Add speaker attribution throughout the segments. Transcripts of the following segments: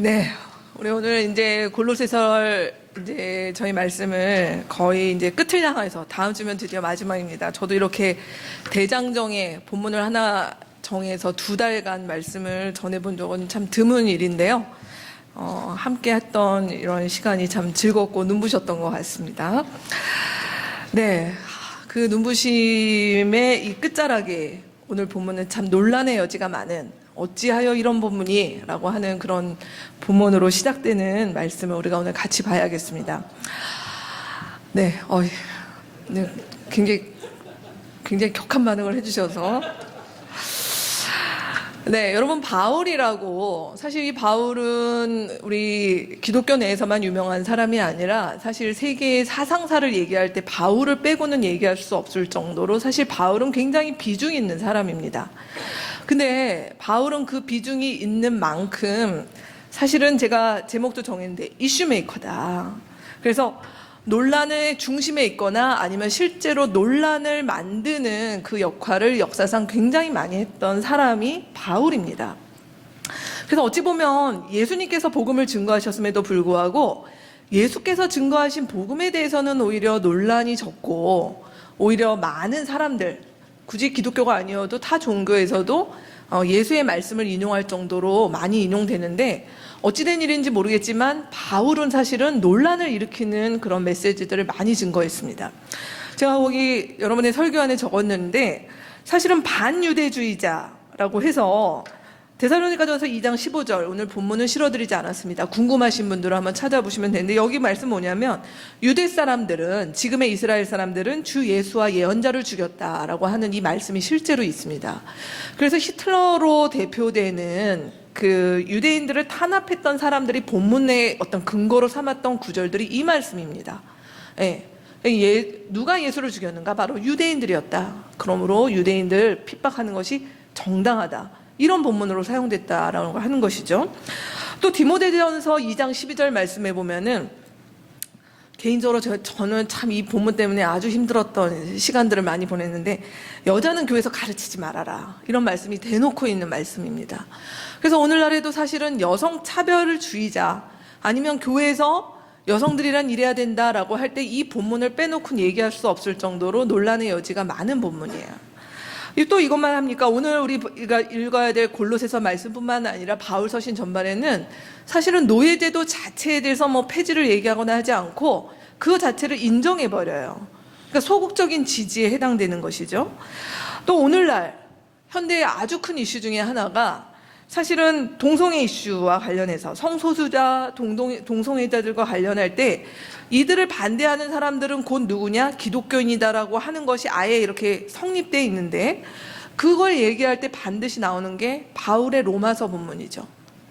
Speaker 1: 네, 우리 오늘 이제 골로새서 이제 저희 말씀을 거의 이제 끝을 향해서 다음 주면 드디어 마지막입니다. 저도 이렇게 대장정에 본문을 하나 정해서 2달간 말씀을 전해본 적은 참 드문 일인데요. 함께 했던 이런 시간이 참 즐겁고 눈부셨던 것 같습니다. 네, 그 눈부심의 이 끝자락에 오늘 본문은 참 논란의 여지가 많은 어찌하여 이런 본문이? 라고 하는 그런 본문으로 시작되는 말씀을 우리가 오늘 같이 봐야겠습니다. 네, 네, 굉장히 격한 반응을 해주셔서. 네, 여러분, 바울이라고, 사실 이 바울은 우리 기독교 내에서만 유명한 사람이 아니라 사실 세계의 사상사를 얘기할 때 바울을 빼고는 얘기할 수 없을 정도로 사실 바울은 굉장히 비중이 있는 사람입니다. 근데 바울은 그 비중이 있는 만큼 사실은 제가 제목도 정했는데 이슈메이커다. 그래서 논란의 중심에 있거나 아니면 실제로 논란을 만드는 그 역할을 역사상 굉장히 많이 했던 사람이 바울입니다. 그래서 어찌 보면 예수님께서 복음을 증거하셨음에도 불구하고 예수께서 증거하신 복음에 대해서는 오히려 논란이 적고 오히려 많은 사람들, 굳이 기독교가 아니어도 타 종교에서도 예수의 말씀을 인용할 정도로 많이 인용되는데 어찌된 일인지 모르겠지만 바울은 사실은 논란을 일으키는 그런 메시지들을 많이 증거했습니다. 제가 거기 여러분의 설교안에 적었는데 사실은 반유대주의자라고 해서 데살로니가전서 2장 15절 오늘 본문은 실어드리지 않았습니다. 궁금하신 분들은 한번 찾아보시면 되는데 여기 말씀 뭐냐면 유대 사람들은 지금의 이스라엘 사람들은 주 예수와 예언자를 죽였다라고 하는 이 말씀이 실제로 있습니다. 그래서 히틀러로 대표되는 그 유대인들을 탄압했던 사람들이 본문의 어떤 근거로 삼았던 구절들이 이 말씀입니다. 누가 예수를 죽였는가? 바로 유대인들이었다. 그러므로 유대인들 핍박하는 것이 정당하다. 이런 본문으로 사용됐다라고 하는 것이죠. 또 디모데전서 2장 12절 말씀에 보면은 개인적으로 저는 참 이 본문 때문에 아주 힘들었던 시간들을 많이 보냈는데 여자는 교회에서 가르치지 말아라. 이런 말씀이 대놓고 있는 말씀입니다. 그래서 오늘날에도 사실은 여성 차별주의자 아니면 교회에서 여성들이란 이래야 된다라고 할 때 이 본문을 빼놓고는 얘기할 수 없을 정도로 논란의 여지가 많은 본문이에요. 또 이것만 합니까? 오늘 우리가 읽어야 될 골로새서 말씀뿐만 아니라 바울 서신 전반에는 사실은 노예제도 자체에 대해서 폐지를 얘기하거나 하지 않고 그 자체를 인정해버려요. 그러니까 소극적인 지지에 해당되는 것이죠. 또 오늘날 현대의 아주 큰 이슈 중에 하나가 사실은 동성애 이슈와 관련해서 성소수자, 동성애자들과 관련할 때 이들을 반대하는 사람들은 곧 누구냐? 기독교인이다라고 하는 것이 아예 이렇게 성립되어 있는데 그걸 얘기할 때 반드시 나오는 게 바울의 로마서 본문이죠.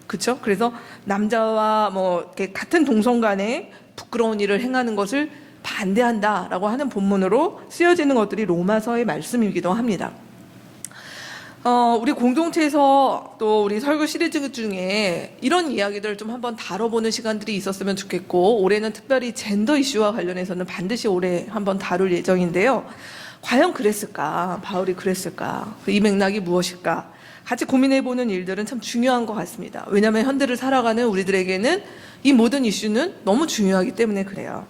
Speaker 1: 그렇죠? 그래서 남자와 이렇게 같은 동성 간에 부끄러운 일을 행하는 것을 반대한다라고 하는 본문으로 쓰여지는 것들이 로마서의 말씀이기도 합니다. 우리 공동체에서 또 우리 설교 시리즈 중에 이런 이야기들을 좀 한번 다뤄보는 시간들이 있었으면 좋겠고 올해는 특별히 젠더 이슈와 관련해서는 반드시 올해 한번 다룰 예정인데요. 과연 그랬을까? 바울이 그랬을까? 이 맥락이 무엇일까? 같이 고민해보는 일들은 참 중요한 것 같습니다. 왜냐하면 현대를 살아가는 우리들에게는 이 모든 이슈는 너무 중요하기 때문에 그래요.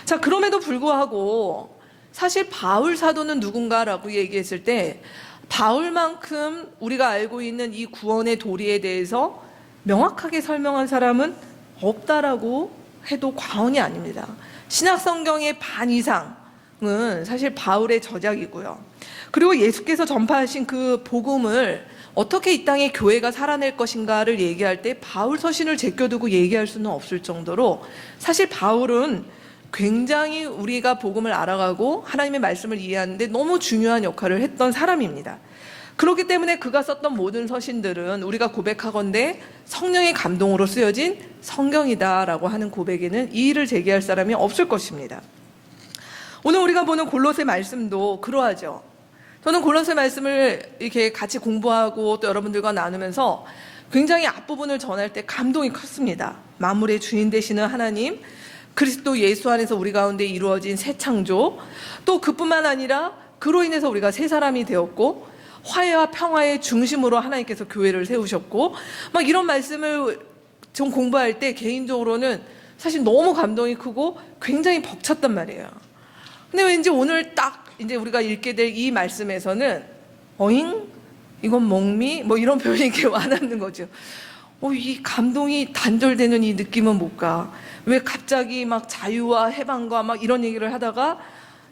Speaker 1: 자, 그럼에도 불구하고 사실 바울 사도는 누군가라고 얘기했을 때 바울만큼 우리가 알고 있는 이 구원의 도리에 대해서 명확하게 설명한 사람은 없다라고 해도 과언이 아닙니다. 신약 성경의 반 이상은 사실 바울의 저작이고요. 그리고 예수께서 전파하신 그 복음을 어떻게 이 땅의 교회가 살아낼 것인가를 얘기할 때 바울 서신을 제껴두고 얘기할 수는 없을 정도로 사실 바울은 굉장히 우리가 복음을 알아가고 하나님의 말씀을 이해하는데 너무 중요한 역할을 했던 사람입니다. 그렇기 때문에 그가 썼던 모든 서신들은 우리가 고백하건대 성령의 감동으로 쓰여진 성경이다라고 하는 고백에는 이의를 제기할 사람이 없을 것입니다. 오늘 우리가 보는 골로새 말씀도 그러하죠. 저는 골로새 말씀을 이렇게 같이 공부하고 또 여러분들과 나누면서 굉장히 앞부분을 전할 때 감동이 컸습니다. 만물의 주인 되시는 하나님, 그리스도 예수 안에서 우리 가운데 이루어진 새 창조, 또 그뿐만 아니라 그로 인해서 우리가 새 사람이 되었고 화해와 평화의 중심으로 하나님께서 교회를 세우셨고 이런 말씀을 전 공부할 때 개인적으로는 사실 너무 감동이 크고 굉장히 벅찼단 말이에요. 근데 왠지 오늘 딱 이제 우리가 읽게 될 이 말씀에서는 어잉? 이건 멍미? 뭐 이런 표현이 이렇게 와닿는 거죠. 이 감동이 단절되는 이 느낌은 뭘까? 왜 갑자기 막 자유와 해방과 막 이런 얘기를 하다가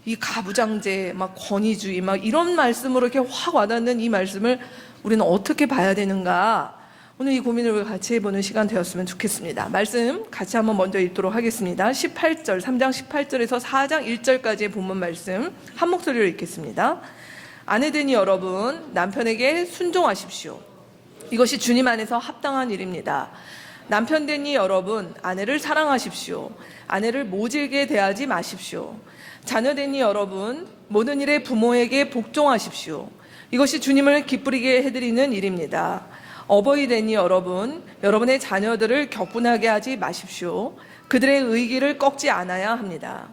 Speaker 1: 이 가부장제, 막 권위주의, 막 이런 말씀으로 이렇게 확 와닿는 이 말씀을 우리는 어떻게 봐야 되는가? 오늘 이 고민을 같이 해보는 시간 되었으면 좋겠습니다. 말씀 같이 한번 먼저 읽도록 하겠습니다. 18절, 3장 18절에서 4장 1절까지의 본문 말씀 한 목소리로 읽겠습니다. 아내되니 여러분, 남편에게 순종하십시오. 이것이 주님 안에서 합당한 일입니다. 남편되니 여러분, 아내를 사랑하십시오. 아내를 모질게 대하지 마십시오. 자녀되니 여러분, 모든 일에 부모에게 복종하십시오. 이것이 주님을 기쁘게 해드리는 일입니다. 어버이 되니 여러분, 여러분의 자녀들을 격분하게 하지 마십시오. 그들의 의기를 꺾지 않아야 합니다.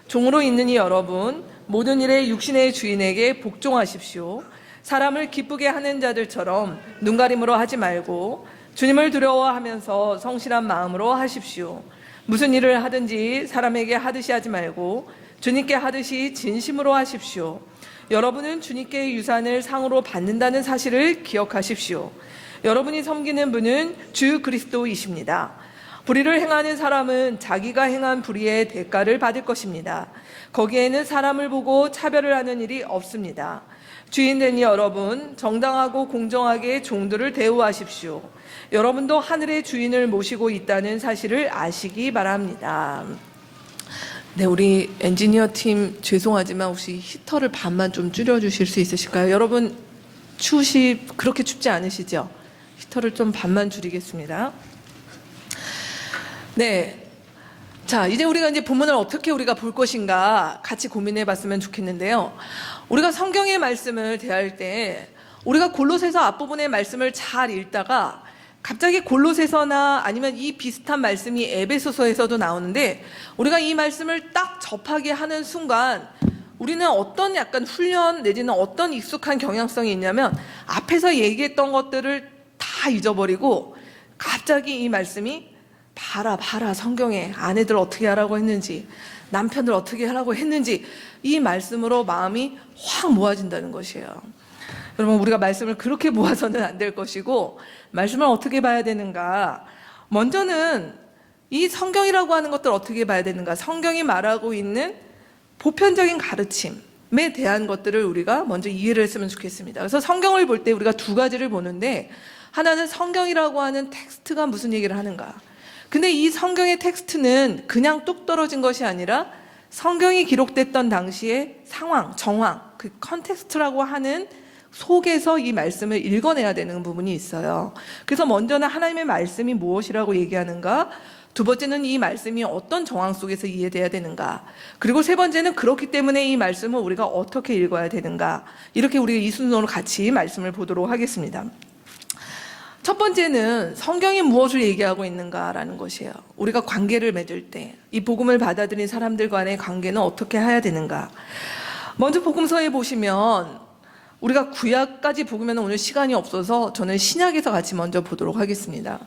Speaker 1: 종으로 있느니 여러분, 모든 일에 육신의 주인에게 복종하십시오. 사람을 기쁘게 하는 자들처럼 눈가림으로 하지 말고 주님을 두려워하면서 성실한 마음으로 하십시오. 무슨 일을 하든지 사람에게 하듯이 하지 말고 주님께 하듯이 진심으로 하십시오. 여러분은 주님께 유산을 상으로 받는다는 사실을 기억하십시오. 여러분이 섬기는 분은 주 그리스도이십니다. 불의를 행하는 사람은 자기가 행한 불의의 대가를 받을 것입니다. 거기에는 사람을 보고 차별을 하는 일이 없습니다. 주인되니 여러분, 정당하고 공정하게 종들을 대우하십시오. 여러분도 하늘의 주인을 모시고 있다는 사실을 아시기 바랍니다. 네, 우리 엔지니어 팀 죄송하지만 혹시 히터를 반만 좀 줄여주실 수 있으실까요? 여러분 그렇게 춥지 않으시죠? 히터를 좀 반만 줄이겠습니다. 네, 자 이제 우리가 본문을 어떻게 우리가 볼 것인가 같이 고민해봤으면 좋겠는데요. 우리가 성경의 말씀을 대할 때 우리가 골로새서 앞부분의 말씀을 잘 읽다가 갑자기 골로새서나 아니면 이 비슷한 말씀이 에베소서에서도 나오는데 우리가 이 말씀을 딱 접하게 하는 순간 우리는 어떤 약간 훈련 내지는 어떤 익숙한 경향성이 있냐면 앞에서 얘기했던 것들을 다 잊어버리고 갑자기 이 말씀이 봐라 성경에 아내들 어떻게 하라고 했는지 남편들 어떻게 하라고 했는지 이 말씀으로 마음이 확 모아진다는 것이에요. 여러분 우리가 말씀을 그렇게 모아서는 안 될 것이고 말씀을 어떻게 봐야 되는가. 먼저는 이 성경이라고 하는 것들 어떻게 봐야 되는가. 성경이 말하고 있는 보편적인 가르침에 대한 것들을 우리가 먼저 이해를 했으면 좋겠습니다. 그래서 성경을 볼 때 우리가 두 가지를 보는데 하나는 성경이라고 하는 텍스트가 무슨 얘기를 하는가. 근데 이 성경의 텍스트는 그냥 뚝 떨어진 것이 아니라 성경이 기록됐던 당시의 상황, 정황, 그 컨텍스트라고 하는 속에서 이 말씀을 읽어내야 되는 부분이 있어요. 그래서 먼저는 하나님의 말씀이 무엇이라고 얘기하는가, 두 번째는 이 말씀이 어떤 정황 속에서 이해돼야 되는가, 그리고 세 번째는 그렇기 때문에 이 말씀을 우리가 어떻게 읽어야 되는가, 이렇게 우리가 이 순서로 같이 말씀을 보도록 하겠습니다. 첫 번째는 성경이 무엇을 얘기하고 있는가라는 것이에요. 우리가 관계를 맺을 때 이 복음을 받아들인 사람들 간의 관계는 어떻게 해야 되는가. 먼저 복음서에 보시면 우리가 구약까지 보면 오늘 시간이 없어서 저는 신약에서 같이 먼저 보도록 하겠습니다.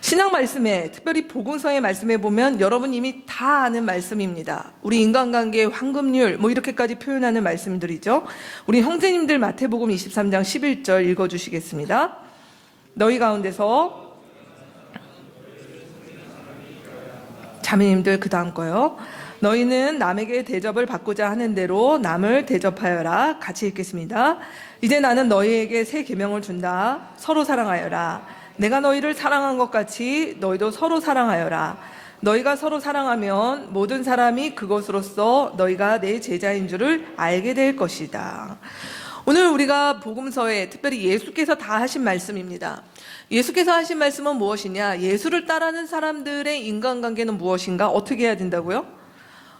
Speaker 1: 신약 말씀에 특별히 복음서의 말씀에 보면 여러분 이미 다 아는 말씀입니다. 우리 인간관계의 황금률 뭐 이렇게까지 표현하는 말씀들이죠. 우리 형제님들 마태복음 23장 11절 읽어주시겠습니다. 너희 가운데서 자매님들 그 다음 거요. 너희는 남에게 대접을 받고자 하는 대로 남을 대접하여라. 같이 읽겠습니다. 이제 나는 너희에게 새 계명을 준다. 서로 사랑하여라. 내가 너희를 사랑한 것 같이 너희도 서로 사랑하여라. 너희가 서로 사랑하면 모든 사람이 그것으로써 너희가 내 제자인 줄을 알게 될 것이다. 오늘 우리가 복음서에 특별히 예수께서 다 하신 말씀입니다. 예수께서 하신 말씀은 무엇이냐? 예수를 따르는 사람들의 인간관계는 무엇인가? 어떻게 해야 된다고요?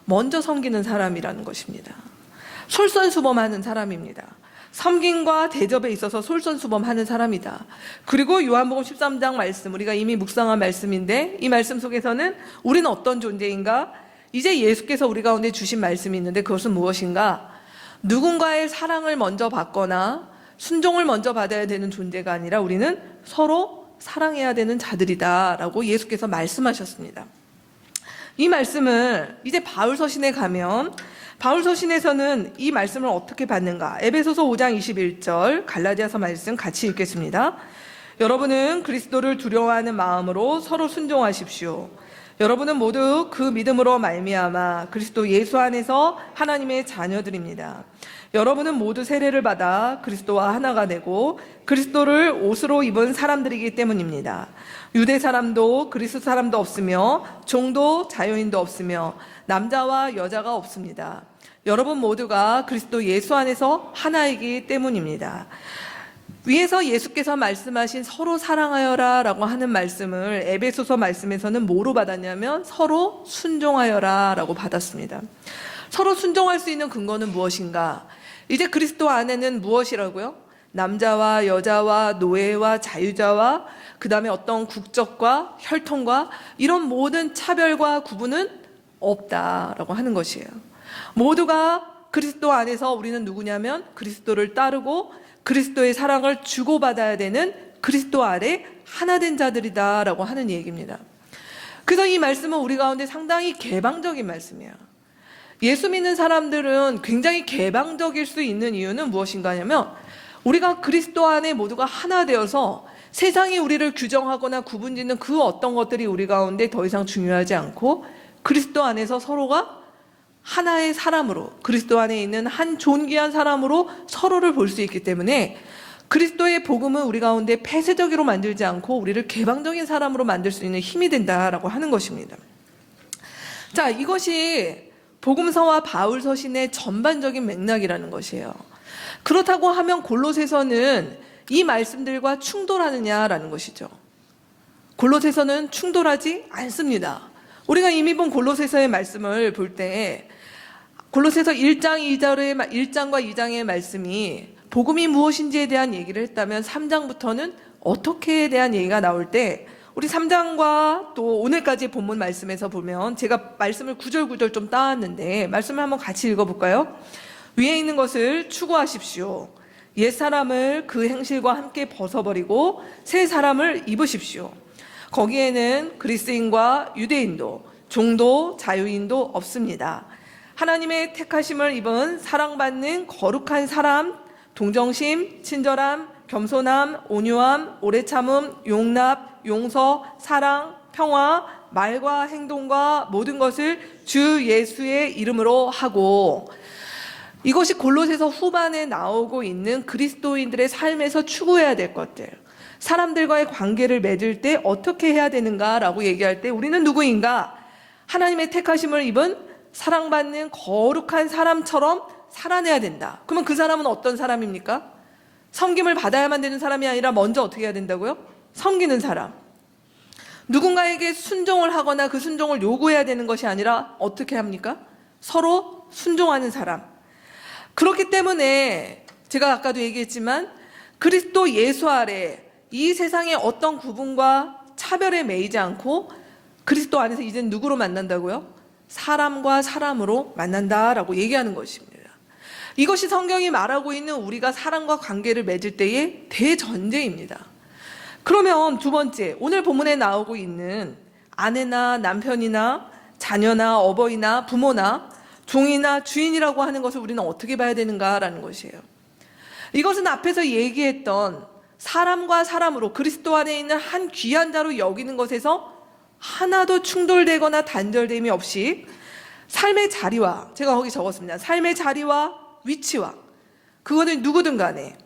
Speaker 1: 먼저 섬기는 사람이라는 것입니다. 솔선수범하는 사람입니다. 섬김과 대접에 있어서 솔선수범하는 사람이다. 그리고 요한복음 13장 말씀, 우리가 이미 묵상한 말씀인데 이 말씀 속에서는 우리는 어떤 존재인가? 이제 예수께서 우리 가운데 주신 말씀이 있는데 그것은 무엇인가? 누군가의 사랑을 먼저 받거나 순종을 먼저 받아야 되는 존재가 아니라 우리는 서로 사랑해야 되는 자들이다라고 예수께서 말씀하셨습니다. 이 말씀을 이제 바울서신에 가면 바울서신에서는 이 말씀을 어떻게 받는가? 에베소서 5장 21절 갈라디아서 말씀 같이 읽겠습니다. 여러분은 그리스도를 두려워하는 마음으로 서로 순종하십시오. 여러분은 모두 그 믿음으로 말미암아 그리스도 예수 안에서 하나님의 자녀들입니다. 여러분은 모두 세례를 받아 그리스도와 하나가 되고 그리스도를 옷으로 입은 사람들이기 때문입니다. 유대 사람도 그리스 사람도 없으며 종도 자유인도 없으며 남자와 여자가 없습니다. 여러분 모두가 그리스도 예수 안에서 하나이기 때문입니다. 위에서 예수께서 말씀하신 서로 사랑하여라 라고 하는 말씀을 에베소서 말씀에서는 뭐로 받았냐면 서로 순종하여라 라고 받았습니다. 서로 순종할 수 있는 근거는 무엇인가? 이제 그리스도 안에는 무엇이라고요? 남자와 여자와 노예와 자유자와 그 다음에 어떤 국적과 혈통과 이런 모든 차별과 구분은 없다라고 하는 것이에요. 모두가 그리스도 안에서 우리는 누구냐면 그리스도를 따르고 그리스도의 사랑을 주고받아야 되는 그리스도 아래 하나된 자들이다라고 하는 얘기입니다. 그래서 이 말씀은 우리 가운데 상당히 개방적인 말씀이에요. 예수 믿는 사람들은 굉장히 개방적일 수 있는 이유는 무엇인가 하냐면 우리가 그리스도 안에 모두가 하나 되어서 세상이 우리를 규정하거나 구분짓는 그 어떤 것들이 우리 가운데 더 이상 중요하지 않고 그리스도 안에서 서로가 하나의 사람으로 그리스도 안에 있는 한 존귀한 사람으로 서로를 볼 수 있기 때문에 그리스도의 복음은 우리 가운데 폐쇄적으로 만들지 않고 우리를 개방적인 사람으로 만들 수 있는 힘이 된다라고 하는 것입니다. 자, 이것이 복음서와 바울서신의 전반적인 맥락이라는 것이에요. 그렇다고 하면 골로새서는 이 말씀들과 충돌하느냐라는 것이죠. 골로새서는 충돌하지 않습니다. 우리가 이미 본 골로새서의 말씀을 볼 때 골로새서 1장과 2장의 말씀이 복음이 무엇인지에 대한 얘기를 했다면 3장부터는 어떻게에 대한 얘기가 나올 때 우리 3장과 또 오늘까지 본문 말씀에서 보면 제가 말씀을 구절구절 좀 따왔는데 말씀을 한번 같이 읽어볼까요? 위에 있는 것을 추구하십시오. 옛사람을 그 행실과 함께 벗어버리고 새 사람을 입으십시오. 거기에는 그리스인과 유대인도 종도 자유인도 없습니다. 하나님의 택하심을 입은 사랑받는 거룩한 사람, 동정심, 친절함, 겸손함, 온유함, 오래 참음, 용납, 용서, 사랑, 평화, 말과 행동과 모든 것을 주 예수의 이름으로 하고 이것이 골로새서 후반에 나오고 있는 그리스도인들의 삶에서 추구해야 될 것들 사람들과의 관계를 맺을 때 어떻게 해야 되는가라고 얘기할 때 우리는 누구인가? 하나님의 택하심을 입은 사랑받는 거룩한 사람처럼 살아내야 된다. 그러면 그 사람은 어떤 사람입니까? 섬김을 받아야만 되는 사람이 아니라 먼저 어떻게 해야 된다고요? 섬기는 사람. 누군가에게 순종을 하거나 그 순종을 요구해야 되는 것이 아니라 어떻게 합니까? 서로 순종하는 사람. 그렇기 때문에 제가 아까도 얘기했지만 그리스도 예수 아래 이 세상의 어떤 구분과 차별에 매이지 않고 그리스도 안에서 이제는 누구로 만난다고요? 사람과 사람으로 만난다라고 얘기하는 것입니다. 이것이 성경이 말하고 있는 우리가 사람과 관계를 맺을 때의 대전제입니다. 그러면 두 번째, 오늘 본문에 나오고 있는 아내나 남편이나 자녀나 어버이나 부모나 종이나 주인이라고 하는 것을 우리는 어떻게 봐야 되는가라는 것이에요. 이것은 앞에서 얘기했던 사람과 사람으로 그리스도 안에 있는 한 귀한 자로 여기는 것에서 하나도 충돌되거나 단절됨이 없이 삶의 자리와 제가 거기 적었습니다. 삶의 자리와 위치와 그거는 누구든 간에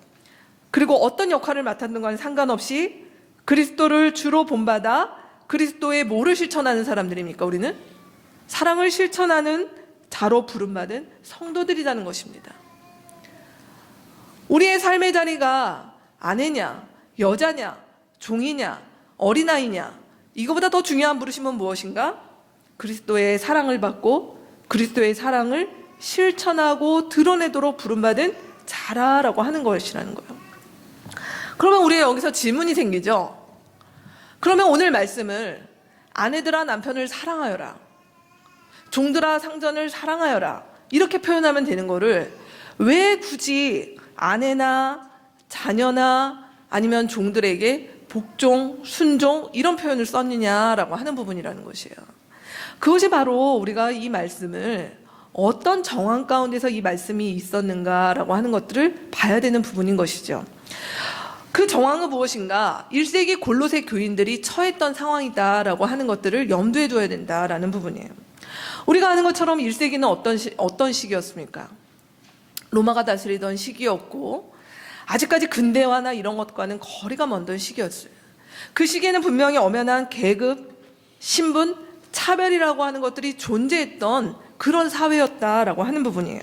Speaker 1: 그리고 어떤 역할을 맡았는 간에 상관없이 그리스도를 주로 본받아 그리스도의 뭐를 실천하는 사람들입니까? 우리는 사랑을 실천하는 자로 부름받은 성도들이라는 것입니다. 우리의 삶의 자리가 아내냐, 여자냐, 종이냐, 어린아이냐 이거보다 더 중요한 부르심은 무엇인가? 그리스도의 사랑을 받고 그리스도의 사랑을 실천하고 드러내도록 부름받은 자라라고 하는 것이라는 거예요. 그러면 우리가 여기서 질문이 생기죠. 그러면 오늘 말씀을 아내들아 남편을 사랑하여라, 종들아 상전을 사랑하여라 이렇게 표현하면 되는 거를 왜 굳이 아내나 자녀나 아니면 종들에게 복종, 순종 이런 표현을 썼느냐라고 하는 부분이라는 것이에요. 그것이 바로 우리가 이 말씀을 어떤 정황 가운데서 이 말씀이 있었는가라고 하는 것들을 봐야 되는 부분인 것이죠. 그 정황은 무엇인가? 1세기 골로새 교인들이 처했던 상황이다라고 하는 것들을 염두에 둬야 된다라는 부분이에요. 우리가 아는 것처럼 1세기는 어떤 시기였습니까? 로마가 다스리던 시기였고 아직까지 근대화나 이런 것과는 거리가 먼 시기였어요. 그 시기에는 분명히 엄연한 계급, 신분, 차별이라고 하는 것들이 존재했던 그런 사회였다라고 하는 부분이에요.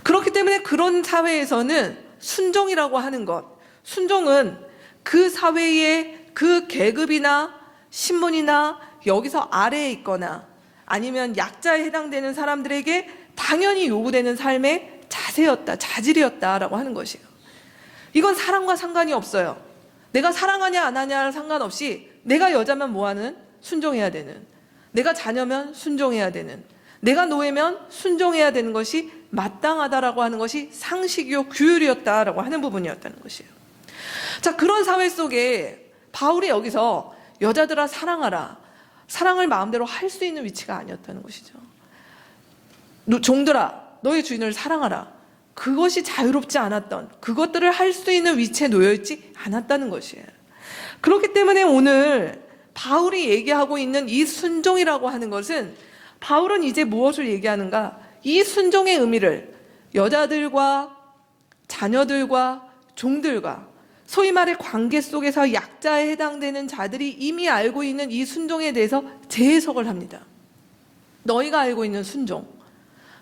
Speaker 1: 그렇기 때문에 그런 사회에서는 순종이라고 하는 것, 순종은 그 사회의 그 계급이나 신분이나 여기서 아래에 있거나 아니면 약자에 해당되는 사람들에게 당연히 요구되는 삶의 자세였다, 자질이었다라고 하는 것이에요. 이건 사랑과 상관이 없어요. 내가 사랑하냐 안 하냐랑 상관없이 내가 여자면 뭐하는? 순종해야 되는, 내가 자녀면 순종해야 되는, 내가 노예면 순종해야 되는 것이 마땅하다라고 하는 것이 상식이요 규율이었다라고 하는 부분이었다는 것이에요. 자, 그런 사회 속에 바울이 여기서 여자들아 사랑하라, 사랑을 마음대로 할 수 있는 위치가 아니었다는 것이죠. 종들아 너의 주인을 사랑하라, 그것이 자유롭지 않았던, 그것들을 할 수 있는 위치에 놓여있지 않았다는 것이에요. 그렇기 때문에 오늘 바울이 얘기하고 있는 이 순종이라고 하는 것은, 바울은 이제 무엇을 얘기하는가? 이 순종의 의미를 여자들과 자녀들과 종들과 소위 말해 관계 속에서 약자에 해당되는 자들이 이미 알고 있는 이 순종에 대해서 재해석을 합니다. 너희가 알고 있는 순종,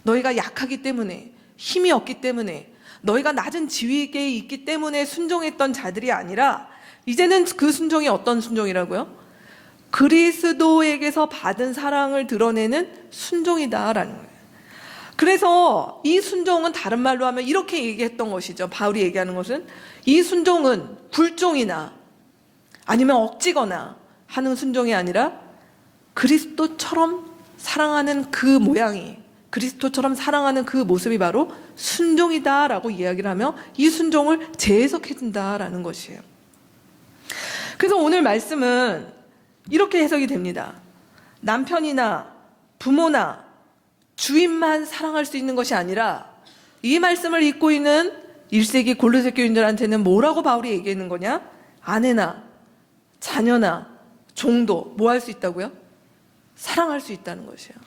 Speaker 1: 너희가 약하기 때문에, 힘이 없기 때문에, 너희가 낮은 지위에 있기 때문에 순종했던 자들이 아니라 이제는 그 순종이 어떤 순종이라고요? 그리스도에게서 받은 사랑을 드러내는 순종이다라는 거예요. 그래서 이 순종은 다른 말로 하면 이렇게 얘기했던 것이죠. 바울이 얘기하는 것은 이 순종은 굴종이나 아니면 억지거나 하는 순종이 아니라 그리스도처럼 사랑하는 그 모양이, 그리스도처럼 사랑하는 그 모습이 바로 순종이다라고 이야기를 하며 이 순종을 재해석해 준다라는 것이에요. 그래서 오늘 말씀은 이렇게 해석이 됩니다. 남편이나 부모나 주인만 사랑할 수 있는 것이 아니라 이 말씀을 읽고 있는 1세기 골로새 교인들한테는 뭐라고 바울이 얘기하는 거냐? 아내나 자녀나 종도 뭐 할 수 있다고요? 사랑할 수 있다는 것이에요.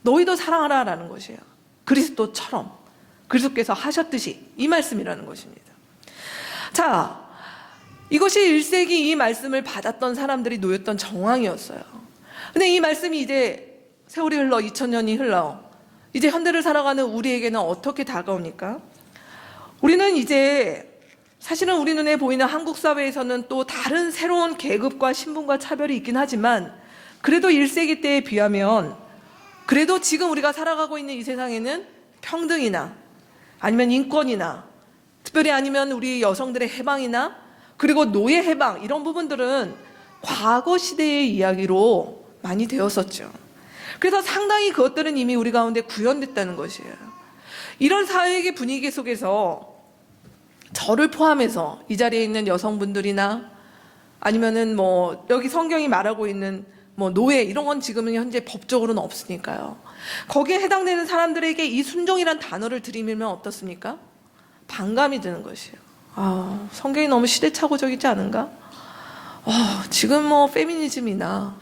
Speaker 1: 너희도 사랑하라라는 것이에요. 그리스도처럼, 그리스도께서 하셨듯이, 이 말씀이라는 것입니다. 자, 이것이 1세기 이 말씀을 받았던 사람들이 놓였던 정황이었어요. 근데 이 말씀이 이제 세월이 흘러 2000년이 흘러 이제 현대를 살아가는 우리에게는 어떻게 다가옵니까? 우리는 이제 사실은 우리 눈에 보이는 한국 사회에서는 또 다른 새로운 계급과 신분과 차별이 있긴 하지만 그래도 1세기 때에 비하면 그래도 지금 우리가 살아가고 있는 이 세상에는 평등이나 아니면 인권이나 특별히 아니면 우리 여성들의 해방이나 그리고 노예 해방 이런 부분들은 과거 시대의 이야기로 많이 되었었죠. 그래서 상당히 그것들은 이미 우리 가운데 구현됐다는 것이에요. 이런 사회의 분위기 속에서 저를 포함해서 이 자리에 있는 여성분들이나 아니면은 뭐 여기 성경이 말하고 있는 뭐 노예 이런 건 지금은 현재 법적으로는 없으니까요. 거기에 해당되는 사람들에게 이 순종이란 단어를 들이밀면 어떻습니까? 반감이 드는 것이에요. 아, 성경이 너무 시대착오적이지 않은가? 지금 뭐 페미니즘이나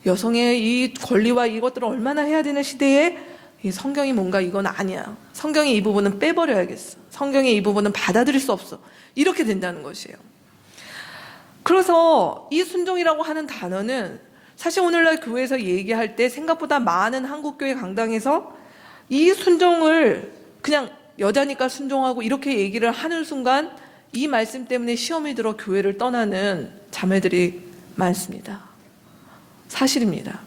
Speaker 1: 여성의 이 권리와 이것들을 얼마나 해야 되는 시대에 이 성경이 뭔가 이건 아니야. 성경의 이 부분은 빼버려야겠어. 성경의 이 부분은 받아들일 수 없어. 이렇게 된다는 것이에요. 그래서 이 순종이라고 하는 단어는 사실 오늘날 교회에서 얘기할 때 생각보다 많은 한국교회 강당에서 이 순종을 그냥 여자니까 순종하고 이렇게 얘기를 하는 순간 이 말씀 때문에 시험이 들어 교회를 떠나는 자매들이 많습니다. 사실입니다.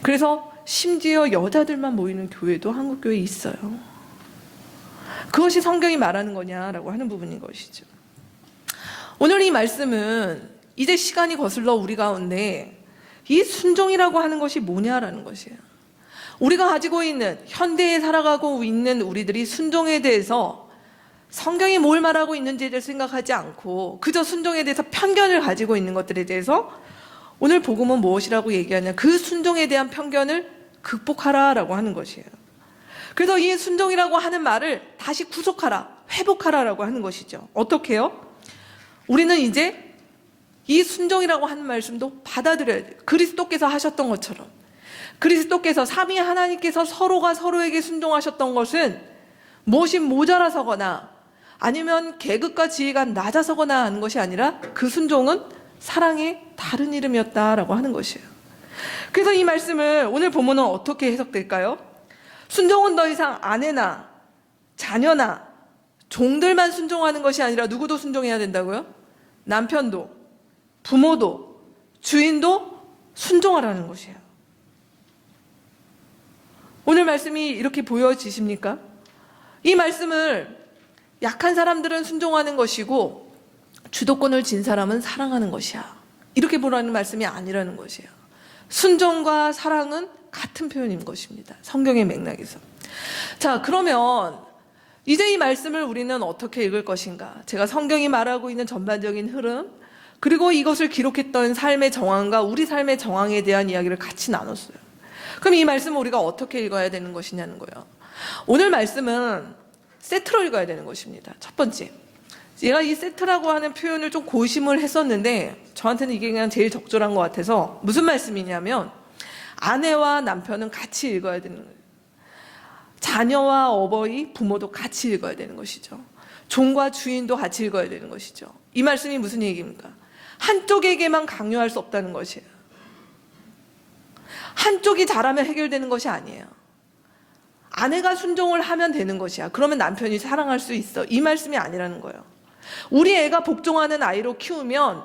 Speaker 1: 그래서 심지어 여자들만 모이는 교회도 한국교회에 있어요. 그것이 성경이 말하는 거냐라고 하는 부분인 것이죠. 오늘 이 말씀은 이제 시간이 거슬러 우리 가운데 이 순종이라고 하는 것이 뭐냐라는 것이에요. 우리가 가지고 있는 현대에 살아가고 있는 우리들이 순종에 대해서 성경이 뭘 말하고 있는지에 대해서 생각하지 않고 그저 순종에 대해서 편견을 가지고 있는 것들에 대해서 오늘 복음은 무엇이라고 얘기하냐, 그 순종에 대한 편견을 극복하라라고 하는 것이에요. 그래서 이 순종이라고 하는 말을 다시 구속하라, 회복하라라고 하는 것이죠. 어떻게 해요? 우리는 이제 이 순종이라고 하는 말씀도 받아들여야 돼요. 그리스도께서 하셨던 것처럼. 그리스도께서 삼위 하나님께서 서로가 서로에게 순종하셨던 것은 무엇이 모자라서거나 아니면 계급과 지위가 낮아서거나 하는 것이 아니라 그 순종은 사랑의 다른 이름이었다라고 하는 것이에요. 그래서 이 말씀을 오늘 본문은 어떻게 해석될까요? 순종은 더 이상 아내나 자녀나 종들만 순종하는 것이 아니라 누구도 순종해야 된다고요? 남편도, 부모도, 주인도 순종하라는 것이에요. 오늘 말씀이 이렇게 보여지십니까? 이 말씀을 약한 사람들은 순종하는 것이고 주도권을 진 사람은 사랑하는 것이야, 이렇게 보라는 말씀이 아니라는 것이에요. 순종과 사랑은 같은 표현인 것입니다, 성경의 맥락에서. 자, 그러면 이제 이 말씀을 우리는 어떻게 읽을 것인가? 제가 성경이 말하고 있는 전반적인 흐름, 그리고 이것을 기록했던 삶의 정황과 우리 삶의 정황에 대한 이야기를 같이 나눴어요. 그럼 이 말씀을 우리가 어떻게 읽어야 되는 것이냐는 거예요. 오늘 말씀은 세트로 읽어야 되는 것입니다. 첫 번째, 제가 이 세트라고 하는 표현을 좀 고심을 했었는데 저한테는 이게 그냥 제일 적절한 것 같아서, 무슨 말씀이냐면 아내와 남편은 같이 읽어야 되는 거예요. 자녀와 어버이, 부모도 같이 읽어야 되는 것이죠. 종과 주인도 같이 읽어야 되는 것이죠. 이 말씀이 무슨 얘기입니까? 한쪽에게만 강요할 수 없다는 것이에요. 한쪽이 잘하면 해결되는 것이 아니에요. 아내가 순종을 하면 되는 것이야. 그러면 남편이 사랑할 수 있어. 이 말씀이 아니라는 거예요. 우리 애가 복종하는 아이로 키우면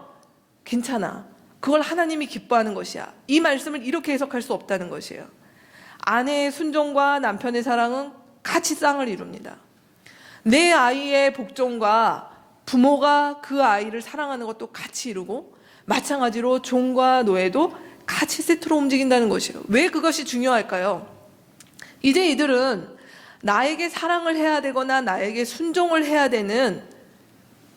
Speaker 1: 괜찮아. 그걸 하나님이 기뻐하는 것이야. 이 말씀을 이렇게 해석할 수 없다는 것이에요. 아내의 순종과 남편의 사랑은 같이 쌍을 이룹니다. 내 아이의 복종과 부모가 그 아이를 사랑하는 것도 같이 이루고, 마찬가지로 종과 노예도 같이 세트로 움직인다는 것이에요. 왜 그것이 중요할까요? 이제 이들은 나에게 사랑을 해야 되거나 나에게 순종을 해야 되는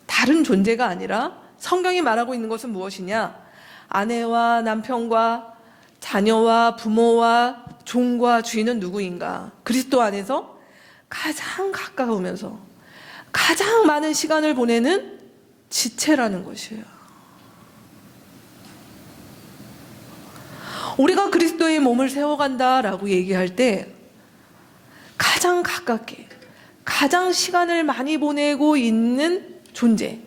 Speaker 1: 다른 존재가 아니라, 성경이 말하고 있는 것은 무엇이냐? 아내와 남편과 자녀와 부모와 종과 주인은 누구인가? 그리스도 안에서 가장 가까우면서 가장 많은 시간을 보내는 지체라는 것이에요. 우리가 그리스도의 몸을 세워간다라고 얘기할 때 가장 가깝게, 가장 시간을 많이 보내고 있는 존재,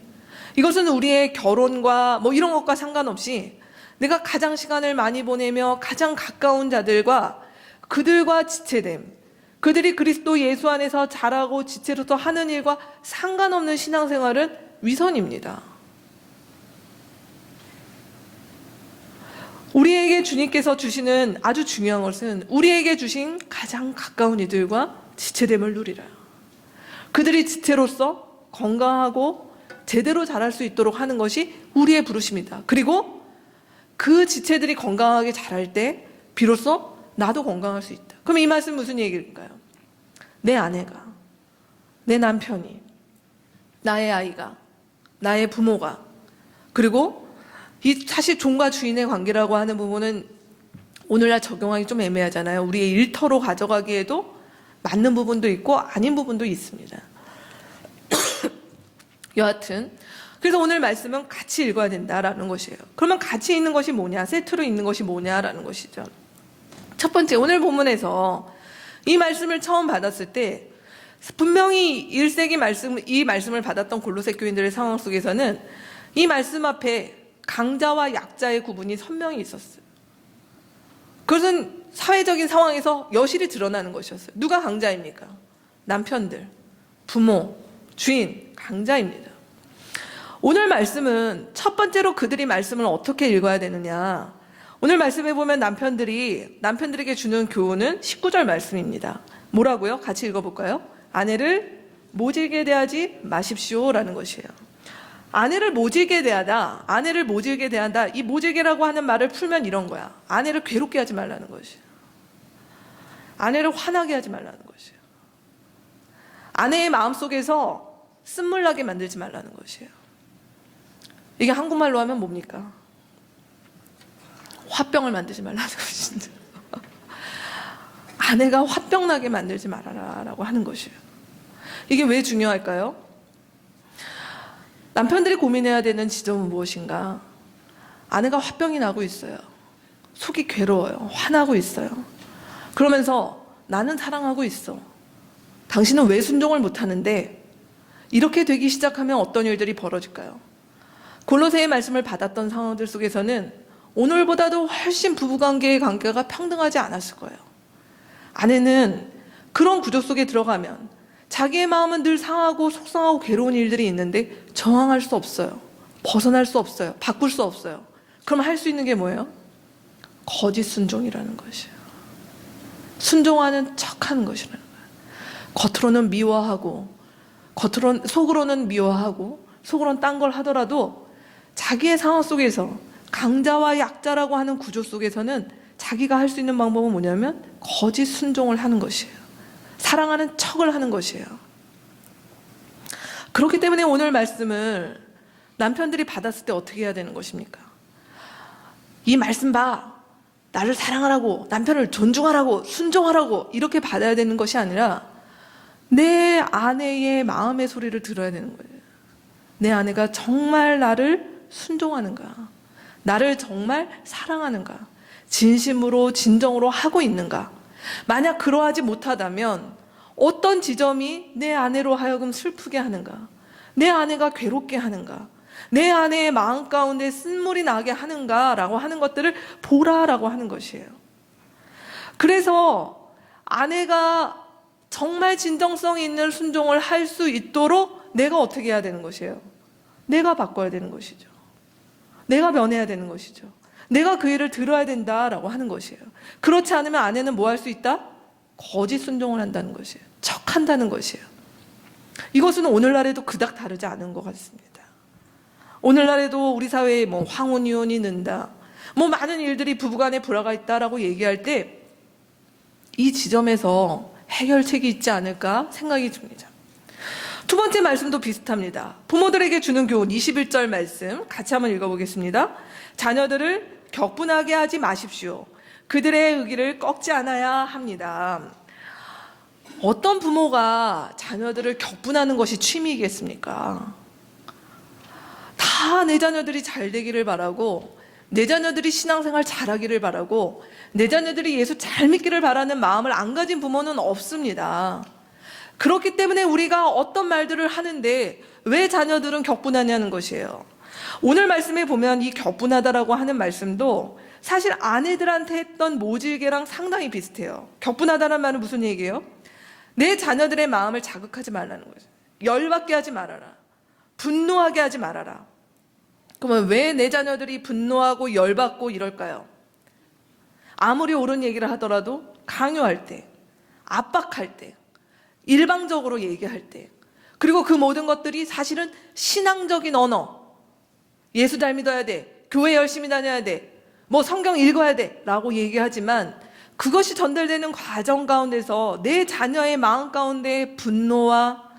Speaker 1: 이것은 우리의 결혼과 뭐 이런 것과 상관없이 내가 가장 시간을 많이 보내며 가장 가까운 자들과 그들과 지체됨, 그들이 그리스도 예수 안에서 자라고 지체로서 하는 일과 상관없는 신앙생활은 위선입니다. 우리에게 주님께서 주시는 아주 중요한 것은 우리에게 주신 가장 가까운 이들과 지체됨을 누리라. 그들이 지체로서 건강하고 제대로 자랄 수 있도록 하는 것이 우리의 부르심이다. 그리고 그 지체들이 건강하게 자랄 때 비로소 나도 건강할 수 있다. 그럼 이 말씀 무슨 얘기일까요? 내 아내가, 내 남편이, 나의 아이가, 나의 부모가, 그리고 이 사실 종과 주인의 관계라고 하는 부분은 오늘날 적용하기 좀 애매하잖아요. 우리의 일터로 가져가기에도 맞는 부분도 있고 아닌 부분도 있습니다. 여하튼 그래서 오늘 말씀은 같이 읽어야 된다라는 것이에요. 그러면 같이 있는 것이 뭐냐, 세트로 있는 것이 뭐냐라는 것이죠. 첫 번째, 오늘 본문에서 이 말씀을 처음 받았을 때 분명히 1세기 이 말씀을 받았던 골로새 교인들의 상황 속에서는 이 말씀 앞에 강자와 약자의 구분이 선명히 있었어요. 그것은 사회적인 상황에서 여실히 드러나는 것이었어요. 누가 강자입니까? 남편들, 부모, 주인, 강자입니다. 오늘 말씀은 첫 번째로 그들이 말씀을 어떻게 읽어야 되느냐, 오늘 말씀에 보면 남편들에게 주는 교훈은 19절 말씀입니다. 뭐라고요? 같이 읽어볼까요? 아내를 모질게 대하지 마십시오라는 것이에요. 아내를 모질게 대한다. 이 모질게라고 하는 말을 풀면 이런 거야. 아내를 괴롭게 하지 말라는 것이에요. 아내를 화나게 하지 말라는 것이에요. 아내의 마음속에서 쓴물나게 만들지 말라는 것이에요. 이게 한국말로 하면 뭡니까? 화병을 만들지 말라는 것이죠. 아내가 화병나게 만들지 말아라 라고 하는 것이에요. 이게 왜 중요할까요? 남편들이 고민해야 되는 지점은 무엇인가? 아내가 화병이 나고 있어요. 속이 괴로워요. 화나고 있어요. 그러면서 나는 사랑하고 있어. 당신은 왜 순종을 못하는데? 이렇게 되기 시작하면 어떤 일들이 벌어질까요? 골로새의 말씀을 받았던 상황들 속에서는 오늘보다도 훨씬 부부관계의 관계가 평등하지 않았을 거예요. 아내는 그런 구조 속에 들어가면 자기의 마음은 늘 상하고 속상하고 괴로운 일들이 있는데 저항할 수 없어요. 벗어날 수 없어요. 바꿀 수 없어요. 그럼 할 수 있는 게 뭐예요? 거짓 순종이라는 것이에요. 순종하는 척하는 것이라는 거예요. 겉으로는 미워하고 속으로는 미워하고 속으로는 딴 걸 하더라도 자기의 상황 속에서 강자와 약자라고 하는 구조 속에서는 자기가 할 수 있는 방법은 뭐냐면 거짓 순종을 하는 것이에요. 사랑하는 척을 하는 것이에요. 그렇기 때문에 오늘 말씀을 남편들이 받았을 때 어떻게 해야 되는 것입니까? 이 말씀 봐. 나를 사랑하라고, 남편을 존중하라고, 순종하라고 이렇게 받아야 되는 것이 아니라 내 아내의 마음의 소리를 들어야 되는 거예요. 내 아내가 정말 나를 순종하는가? 나를 정말 사랑하는가? 진심으로 진정으로 하고 있는가? 만약 그러하지 못하다면 어떤 지점이 내 아내로 하여금 슬프게 하는가? 내 아내가 괴롭게 하는가? 내 아내의 마음 가운데 쓴물이 나게 하는가라고 하는 것들을 보라라고 하는 것이에요. 그래서 아내가 정말 진정성 있는 순종을 할 수 있도록 내가 어떻게 해야 되는 것이에요? 내가 바꿔야 되는 것이죠. 내가 변해야 되는 것이죠. 내가 그 일을 들어야 된다라고 하는 것이에요. 그렇지 않으면 아내는 뭐 할 수 있다? 거짓 순종을 한다는 것이에요. 척한다는 것이에요. 이것은 오늘날에도 그닥 다르지 않은 것 같습니다. 오늘날에도 우리 사회에 뭐 황혼 이혼이 는다, 뭐 많은 일들이 부부간에 불화가 있다라고 얘기할 때 이 지점에서 해결책이 있지 않을까 생각이 듭니다. 두 번째 말씀도 비슷합니다. 부모들에게 주는 교훈 21절 말씀 같이 한번 읽어보겠습니다. 자녀들을 격분하게 하지 마십시오. 그들의 의기를 꺾지 않아야 합니다. 어떤 부모가 자녀들을 격분하는 것이 취미이겠습니까? 다 내 자녀들이 잘 되기를 바라고, 내 자녀들이 신앙생활 잘하기를 바라고, 내 자녀들이 예수 잘 믿기를 바라는 마음을 안 가진 부모는 없습니다. 그렇기 때문에 우리가 어떤 말들을 하는데 왜 자녀들은 격분하냐는 것이에요. 오늘 말씀에 보면 이 격분하다라고 하는 말씀도 사실 아내들한테 했던 모질게랑 상당히 비슷해요. 격분하다는 말은 무슨 얘기예요? 내 자녀들의 마음을 자극하지 말라는 거죠. 열받게 하지 말아라. 분노하게 하지 말아라. 그러면 왜 내 자녀들이 분노하고 열받고 이럴까요? 아무리 옳은 얘기를 하더라도 강요할 때, 압박할 때, 일방적으로 얘기할 때, 그리고 그 모든 것들이 사실은 신앙적인 언어, 예수 잘 믿어야 돼, 교회 열심히 다녀야 돼, 뭐 성경 읽어야 돼 라고 얘기하지만 그것이 전달되는 과정 가운데서 내 자녀의 마음 가운데 분노와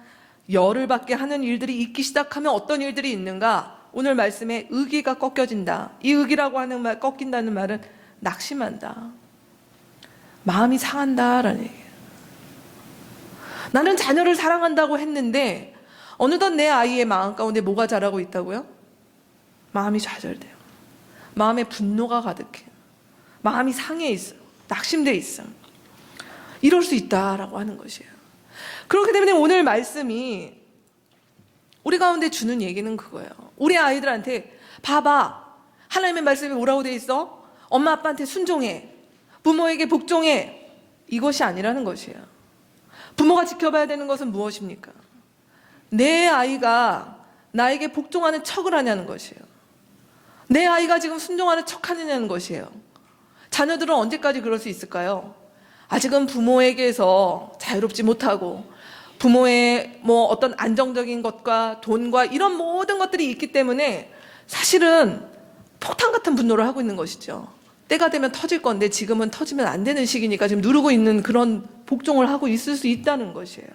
Speaker 1: 열을 받게 하는 일들이 있기 시작하면 어떤 일들이 있는가? 오늘 말씀에 의기가 꺾여진다. 이 의기라고 하는 말, 꺾인다는 말은 낙심한다, 마음이 상한다라는 얘기예요. 나는 자녀를 사랑한다고 했는데 어느덧 내 아이의 마음 가운데 뭐가 자라고 있다고요? 마음이 좌절돼요. 마음에 분노가 가득해요. 마음이 상해 있어요. 낙심돼 있어요. 이럴 수 있다라고 하는 것이에요. 그렇기 때문에 오늘 말씀이 우리 가운데 주는 얘기는 그거예요. 우리 아이들한테 봐봐, 하나님의 말씀이 뭐라고 돼 있어? 엄마 아빠한테 순종해, 부모에게 복종해, 이것이 아니라는 것이에요. 부모가 지켜봐야 되는 것은 무엇입니까? 내 아이가 나에게 복종하는 척을 하냐는 것이에요. 내 아이가 지금 순종하는 척하느냐는 것이에요. 자녀들은 언제까지 그럴 수 있을까요? 아직은 부모에게서 자유롭지 못하고 부모의 뭐 어떤 안정적인 것과 돈과 이런 모든 것들이 있기 때문에 사실은 폭탄 같은 분노를 하고 있는 것이죠. 때가 되면 터질 건데 지금은 터지면 안 되는 시기니까 지금 누르고 있는 그런 복종을 하고 있을 수 있다는 것이에요.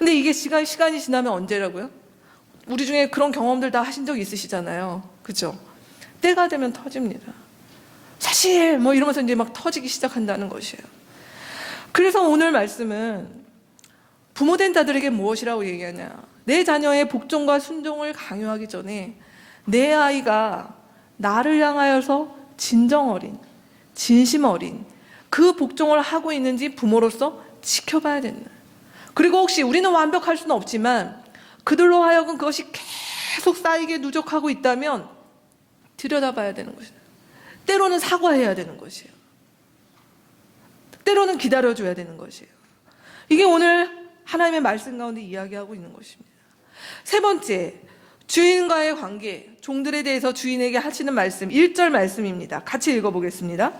Speaker 1: 근데 이게 시간이 지나면 언제라고요? 우리 중에 그런 경험들 다 하신 적 있으시잖아요. 그죠? 때가 되면 터집니다. 사실 뭐 이러면서 이제 막 터지기 시작한다는 것이에요. 그래서 오늘 말씀은 부모된 자들에게 무엇이라고 얘기하냐? 내 자녀의 복종과 순종을 강요하기 전에 내 아이가 나를 향하여서 진정 어린, 진심 어린 그 복종을 하고 있는지 부모로서 지켜봐야 된다. 그리고 혹시 우리는 완벽할 수는 없지만 그들로 하여금 그것이 계속 쌓이게 누적하고 있다면 들여다봐야 되는 것이다. 때로는 사과해야 되는 것이에요. 때로는 기다려줘야 되는 것이에요. 이게 오늘 하나님의 말씀 가운데 이야기하고 있는 것입니다. 세 번째, 주인과의 관계, 종들에 대해서 주인에게 하시는 말씀, 1절 말씀입니다. 같이 읽어보겠습니다.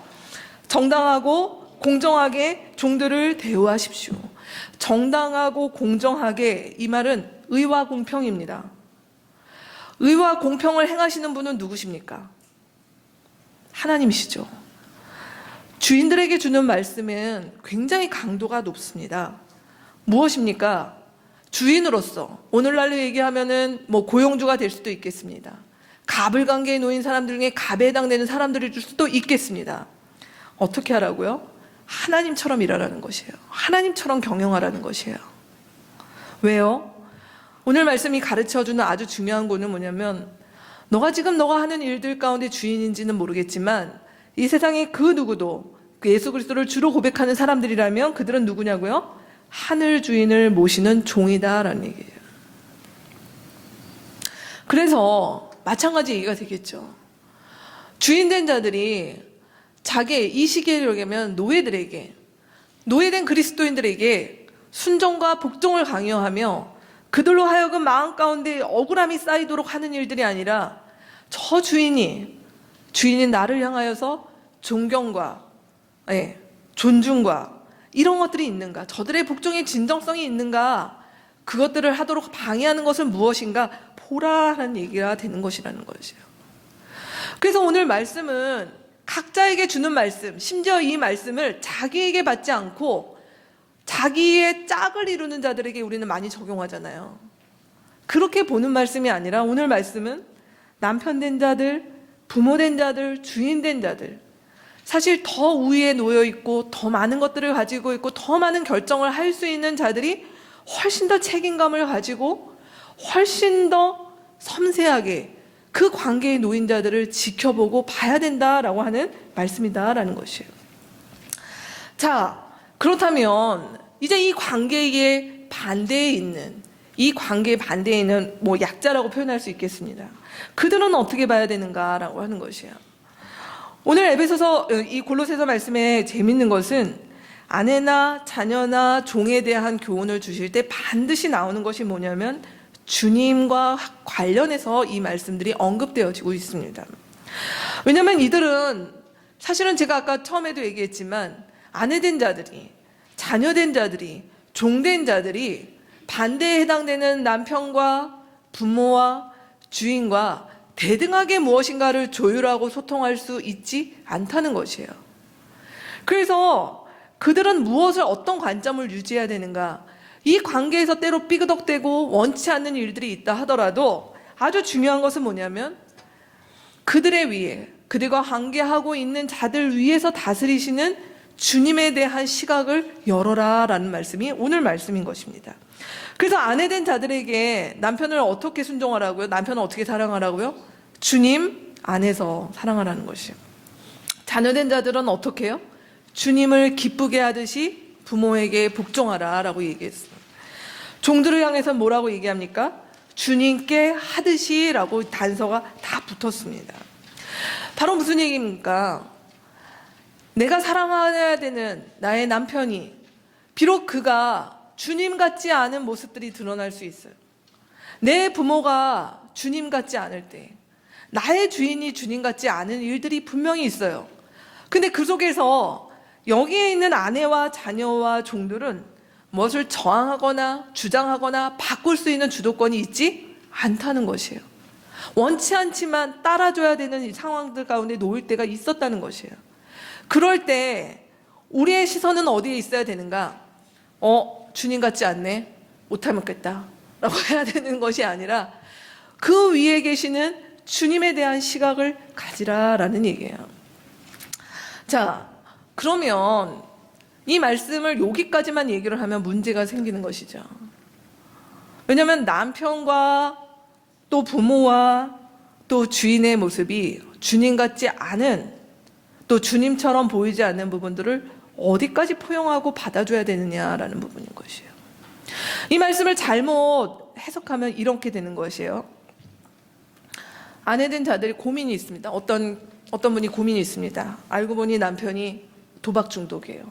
Speaker 1: 정당하고 공정하게 종들을 대우하십시오. 정당하고 공정하게, 이 말은 의와 공평입니다. 의와 공평을 행하시는 분은 누구십니까? 하나님이시죠. 주인들에게 주는 말씀은 굉장히 강도가 높습니다. 무엇입니까? 주인으로서 오늘날로 얘기하면은 뭐 고용주가 될 수도 있겠습니다. 갑을 관계에 놓인 사람들 중에 갑에 해당되는 사람들일 수도 있겠습니다. 어떻게 하라고요? 하나님처럼 일하라는 것이에요. 하나님처럼 경영하라는 것이에요. 왜요? 오늘 말씀이 가르쳐주는 아주 중요한 거는 뭐냐면 너가 하는 일들 가운데 주인인지는 모르겠지만 이 세상에 그 누구도 예수 그리스도를 주로 고백하는 사람들이라면 그들은 누구냐고요? 하늘 주인을 모시는 종이다라는 얘기예요. 그래서 마찬가지 얘기가 되겠죠. 주인된 자들이 자기의 이 시기에 오면 노예들에게, 노예된 그리스도인들에게 순종과 복종을 강요하며 그들로 하여금 마음 가운데 억울함이 쌓이도록 하는 일들이 아니라 저 주인이 나를 향하여서 존경과 존중과 이런 것들이 있는가, 저들의 복종의 진정성이 있는가, 그것들을 하도록 방해하는 것은 무엇인가 보라 하는 얘기가 되는 것이라는 것이에요. 그래서 오늘 말씀은 각자에게 주는 말씀, 심지어 이 말씀을 자기에게 받지 않고 자기의 짝을 이루는 자들에게 우리는 많이 적용하잖아요. 그렇게 보는 말씀이 아니라 오늘 말씀은 남편 된 자들, 부모 된 자들, 주인 된 자들, 사실 더 우위에 놓여 있고 더 많은 것들을 가지고 있고 더 많은 결정을 할 수 있는 자들이 훨씬 더 책임감을 가지고 훨씬 더 섬세하게 그 관계에 놓인 자들을 지켜보고 봐야 된다라고 하는 말씀이다라는 것이에요. 자, 그렇다면 이제 이 관계의 반대에 있는, 이 관계의 반대에 있는 뭐 약자라고 표현할 수 있겠습니다. 그들은 어떻게 봐야 되는가라고 하는 것이에요. 오늘 에베소서 이 골로새서 말씀에 재밌는 것은 아내나 자녀나 종에 대한 교훈을 주실 때 반드시 나오는 것이 뭐냐면 주님과 관련해서 이 말씀들이 언급되어지고 있습니다. 왜냐하면 이들은 사실은 제가 아까 처음에도 얘기했지만 아내된 자들이, 자녀된 자들이, 종된 자들이 반대에 해당되는 남편과 부모와 주인과 대등하게 무엇인가를 조율하고 소통할 수 있지 않다는 것이에요. 그래서 그들은 무엇을, 어떤 관점을 유지해야 되는가, 이 관계에서 때로 삐그덕대고 원치 않는 일들이 있다 하더라도 아주 중요한 것은 뭐냐면 그들의 위에, 그들과 관계하고 있는 자들 위에서 다스리시는 주님에 대한 시각을 열어라 라는 말씀이 오늘 말씀인 것입니다. 그래서 아내된 자들에게 남편을 어떻게 순종하라고요? 남편을 어떻게 사랑하라고요? 주님 안에서 사랑하라는 것이에요. 자녀된 자들은 어떻게 해요? 주님을 기쁘게 하듯이 부모에게 복종하라 라고 얘기했어요. 종들을 향해서 뭐라고 얘기합니까? 주님께 하듯이 라고 단서가 다 붙었습니다. 바로 무슨 얘기입니까? 내가 사랑해야 되는 나의 남편이 비록 그가 주님 같지 않은 모습들이 드러날 수 있어요. 내 부모가 주님 같지 않을 때, 나의 주인이 주님 같지 않은 일들이 분명히 있어요. 근데 그 속에서 여기에 있는 아내와 자녀와 종들은 무엇을 저항하거나 주장하거나 바꿀 수 있는 주도권이 있지 않다는 것이에요. 원치 않지만 따라줘야 되는 이 상황들 가운데 놓일 때가 있었다는 것이에요. 그럴 때 우리의 시선은 어디에 있어야 되는가? 주님 같지 않네. 못하겠다라고 해야 되는 것이 아니라 그 위에 계시는 주님에 대한 시각을 가지라라는 얘기예요. 자, 그러면 이 말씀을 여기까지만 얘기를 하면 문제가 생기는 것이죠. 왜냐하면 남편과 또 부모와 또 주인의 모습이 주님 같지 않은, 또 주님처럼 보이지 않는 부분들을 어디까지 포용하고 받아줘야 되느냐라는 부분인 것이에요. 이 말씀을 잘못 해석하면 이렇게 되는 것이에요. 아내된 자들이 고민이 있습니다. 어떤 분이 고민이 있습니다. 알고 보니 남편이 도박 중독이에요.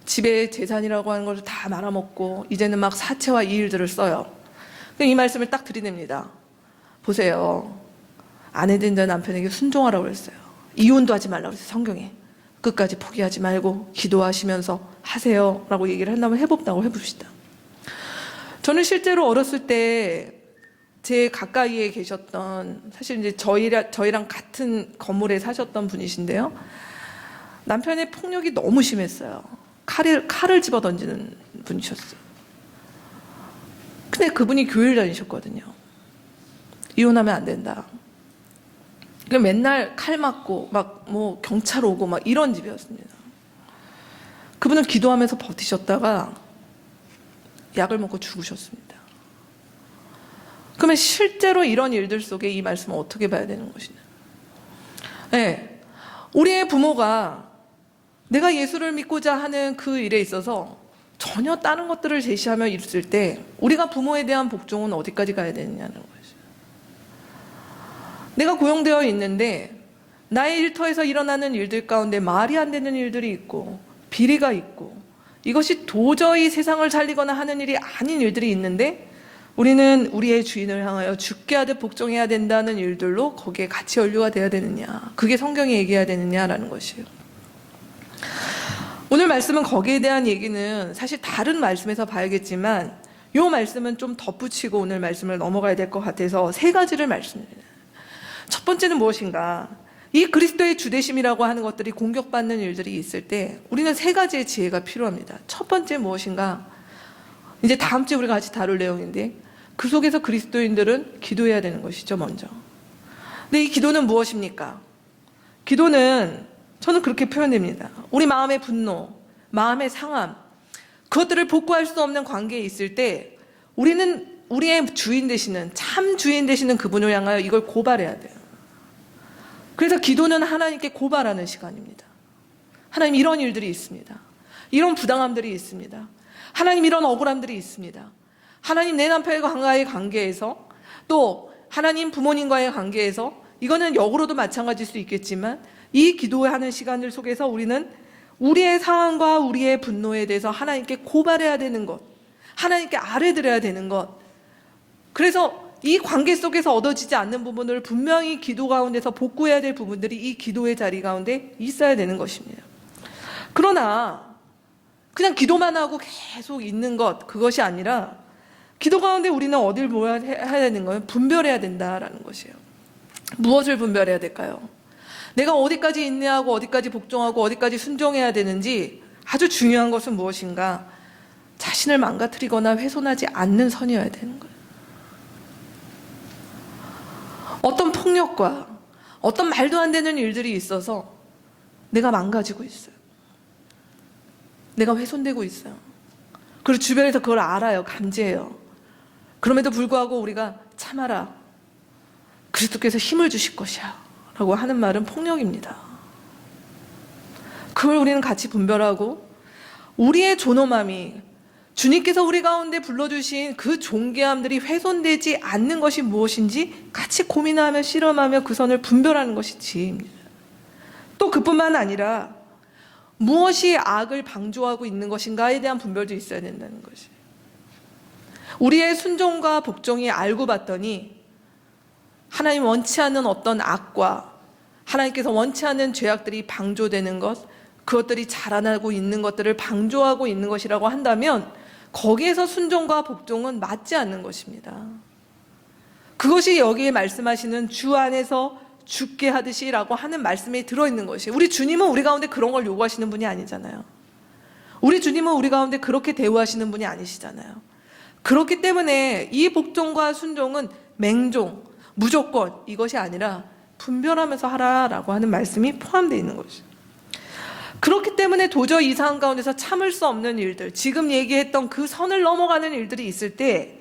Speaker 1: 집에 재산이라고 하는 걸 다 말아먹고 이제는 막 사채와 이 일들을 써요. 이 말씀을 딱 들이댑니다. 보세요. 아내된 자 남편에게 순종하라고 그랬어요. 이혼도 하지 말라고 그랬어요. 성경에. 끝까지 포기하지 말고 기도하시면서 하세요 라고 얘기를 한다면 해봅다고 해봅시다. 저는 실제로 어렸을 때 제 가까이에 계셨던, 사실 이제 저희랑 같은 건물에 사셨던 분이신데요. 남편의 폭력이 너무 심했어요. 칼을 집어 던지는 분이셨어요. 근데 그분이 교회를 다니셨거든요. 이혼하면 안 된다. 맨날 칼 맞고 막 뭐 경찰 오고 막 이런 집이었습니다. 그분은 기도하면서 버티셨다가 약을 먹고 죽으셨습니다. 그러면 실제로 이런 일들 속에 이 말씀을 어떻게 봐야 되는 것이냐? 네, 우리의 부모가 내가 예수를 믿고자 하는 그 일에 있어서 전혀 다른 것들을 제시하며 있을 때 우리가 부모에 대한 복종은 어디까지 가야 되느냐는 거죠. 내가 고용되어 있는데 나의 일터에서 일어나는 일들 가운데 말이 안 되는 일들이 있고 비리가 있고 이것이 도저히 세상을 살리거나 하는 일이 아닌 일들이 있는데 우리는 우리의 주인을 향하여 죽게 하듯 복종해야 된다는 일들로 거기에 같이 연루가 되어야 되느냐, 그게 성경이 얘기해야 되느냐라는 것이에요. 오늘 말씀은 거기에 대한 얘기는 사실 다른 말씀에서 봐야겠지만 이 말씀은 좀 덧붙이고 오늘 말씀을 넘어가야 될 것 같아서 세 가지를 말씀드려요. 첫 번째는 무엇인가? 이 그리스도의 주되심이라고 하는 것들이 공격받는 일들이 있을 때 우리는 세 가지의 지혜가 필요합니다. 첫 번째 무엇인가? 이제 다음 주에 우리가 같이 다룰 내용인데 그 속에서 그리스도인들은 기도해야 되는 것이죠, 먼저. 근데 이 기도는 무엇입니까? 기도는 저는 그렇게 표현됩니다. 우리 마음의 분노, 마음의 상함, 그것들을 복구할 수 없는 관계에 있을 때 우리는 우리의 주인 되시는, 참 주인 되시는 그분을 향하여 이걸 고발해야 돼요. 그래서 기도는 하나님께 고발하는 시간입니다. 하나님, 이런 일들이 있습니다. 이런 부당함들이 있습니다. 하나님, 이런 억울함들이 있습니다. 하나님, 내 남편과의 관계에서, 또 하나님 부모님과의 관계에서, 이거는 역으로도 마찬가지일 수 있겠지만 이 기도하는 시간들 속에서 우리는 우리의 상황과 우리의 분노에 대해서 하나님께 고발해야 되는 것, 하나님께 아뢰드려야 되는 것, 그래서 이 관계 속에서 얻어지지 않는 부분을 분명히 기도 가운데서 복구해야 될 부분들이 이 기도의 자리 가운데 있어야 되는 것입니다. 그러나 그냥 기도만 하고 계속 있는 것, 그것이 아니라 기도 가운데 우리는 어딜 보여야 되는 거예요? 분별해야 된다라는 것이에요. 무엇을 분별해야 될까요? 내가 어디까지 인내하고 어디까지 복종하고 어디까지 순종해야 되는지 아주 중요한 것은 무엇인가? 자신을 망가뜨리거나 훼손하지 않는 선이어야 되는 거예요. 어떤 폭력과 어떤 말도 안 되는 일들이 있어서 내가 망가지고 있어요. 내가 훼손되고 있어요. 그리고 주변에서 그걸 알아요. 감지해요. 그럼에도 불구하고 우리가 참아라. 그리스도께서 힘을 주실 것이야 라고 하는 말은 폭력입니다. 그걸 우리는 같이 분별하고 우리의 존엄함이 주님께서 우리 가운데 불러주신 그 존귀함들이 훼손되지 않는 것이 무엇인지 같이 고민하며 실험하며 그 선을 분별하는 것이 지혜입니다. 또 그뿐만 아니라 무엇이 악을 방조하고 있는 것인가에 대한 분별도 있어야 된다는 것이. 우리의 순종과 복종이 알고 봤더니 하나님 원치 않는 어떤 악과 하나님께서 원치 않는 죄악들이 방조되는 것, 그것들이 자라나고 있는 것들을 방조하고 있는 것이라고 한다면 거기에서 순종과 복종은 맞지 않는 것입니다. 그것이 여기에 말씀하시는 주 안에서 죽게 하듯이 라고 하는 말씀에 들어있는 것이에요. 우리 주님은 우리 가운데 그런 걸 요구하시는 분이 아니잖아요. 우리 주님은 우리 가운데 그렇게 대우하시는 분이 아니시잖아요. 그렇기 때문에 이 복종과 순종은 맹종, 무조건 이것이 아니라 분별하면서 하라라고 하는 말씀이 포함되어 있는 것이죠. 그렇기 때문에 도저히 이 상황 가운데서 참을 수 없는 일들, 지금 얘기했던 그 선을 넘어가는 일들이 있을 때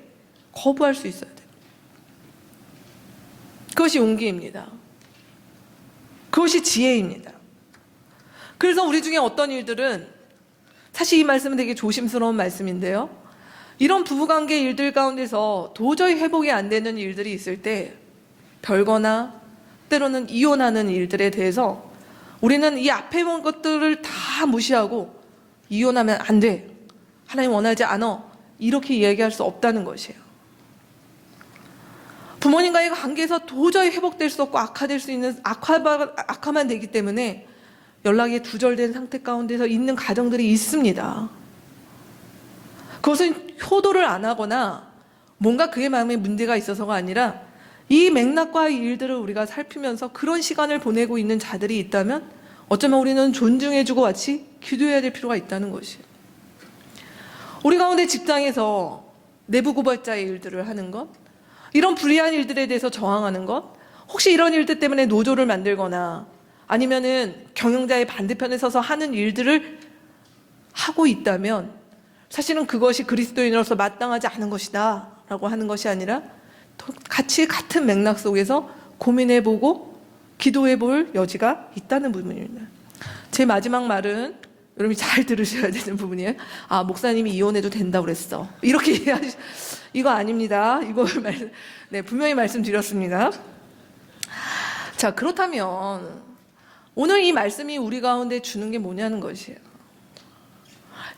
Speaker 1: 거부할 수 있어야 돼요. 그것이 용기입니다. 그것이 지혜입니다. 그래서 우리 중에 어떤 일들은, 사실 이 말씀은 되게 조심스러운 말씀인데요, 이런 부부관계 일들 가운데서 도저히 회복이 안 되는 일들이 있을 때 별거나 때로는 이혼하는 일들에 대해서 우리는 이 앞에 본 것들을 다 무시하고 이혼하면 안 돼, 하나님 원하지 않아, 이렇게 이야기할 수 없다는 것이에요. 부모님과의 관계에서 도저히 회복될 수 없고 악화될 수 있는 악화만 되기 때문에 연락이 두절된 상태 가운데서 있는 가정들이 있습니다. 그것은 효도를 안 하거나 뭔가 그의 마음에 문제가 있어서가 아니라 이 맥락과 일들을 우리가 살피면서 그런 시간을 보내고 있는 자들이 있다면 어쩌면 우리는 존중해주고 같이 기도해야 될 필요가 있다는 것이에요. 우리 가운데 직장에서 내부 고발자의 일들을 하는 것, 이런 불리한 일들에 대해서 저항하는 것, 혹시 이런 일들 때문에 노조를 만들거나 아니면은 경영자의 반대편에 서서 하는 일들을 하고 있다면 사실은 그것이 그리스도인으로서 마땅하지 않은 것이다 라고 하는 것이 아니라 같이 같은 맥락 속에서 고민해보고 기도해볼 여지가 있다는 부분입니다. 제 마지막 말은 여러분이 잘 들으셔야 되는 부분이에요. 아, 목사님이 이혼해도 된다고 그랬어, 이렇게 이거 아닙니다. 이거 분명히 말씀드렸습니다. 자, 그렇다면 오늘 이 말씀이 우리 가운데 주는 게 뭐냐는 것이에요.